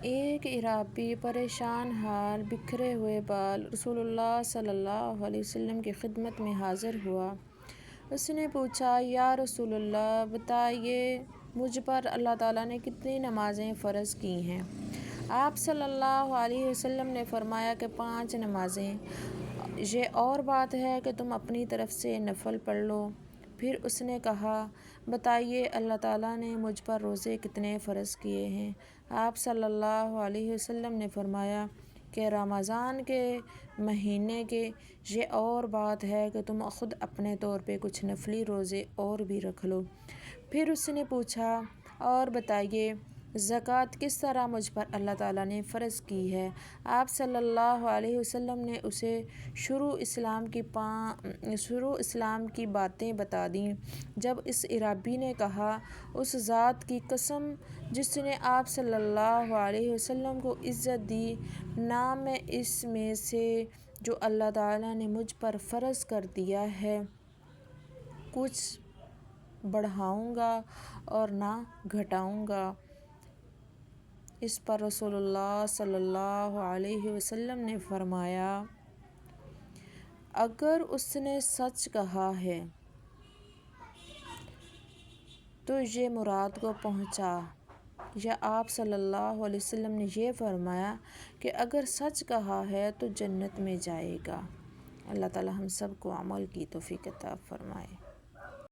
ایک عرابی پریشان حال، بکھرے ہوئے بال رسول اللہ صلی اللہ علیہ وسلم کی خدمت میں حاضر ہوا۔ اس نے پوچھا، یا رسول اللہ، بتائیے مجھ پر اللہ تعالیٰ نے کتنی نمازیں فرض کی ہیں؟ آپ صلی اللہ علیہ وسلم نے فرمایا کہ 5 نمازیں۔ یہ اور بات ہے کہ تم اپنی طرف سے نفل پڑھ لو۔ پھر اس نے کہا، بتائیے اللہ تعالیٰ نے مجھ پر روزے کتنے فرض کیے ہیں؟ آپ صلی اللہ علیہ وسلم نے فرمایا کہ رمضان کے مہینے کے۔ یہ اور بات ہے کہ تم خود اپنے طور پہ کچھ نفلی روزے اور بھی رکھ لو۔ پھر اس نے پوچھا، اور بتائیے زکوٰۃ کس طرح مجھ پر اللہ تعالیٰ نے فرض کی ہے؟ آپ صلی اللہ علیہ وسلم نے اسے شروع اسلام کی باتیں بتا دیں۔ جب اس عرابی نے کہا، اس ذات کی قسم جس نے آپ صلی اللہ علیہ وسلم کو عزت دی، نہ میں اس میں سے جو اللہ تعالیٰ نے مجھ پر فرض کر دیا ہے کچھ بڑھاؤں گا اور نہ گھٹاؤں گا۔ اس پر رسول اللہ صلی اللہ علیہ وسلم نے فرمایا، اگر اس نے سچ کہا ہے تو یہ مراد کو پہنچا۔ یا آپ صلی اللہ علیہ وسلم نے یہ فرمایا کہ اگر سچ کہا ہے تو جنت میں جائے گا۔ اللہ تعالیٰ ہم سب کو عمل کی توفیق عطا فرمائے۔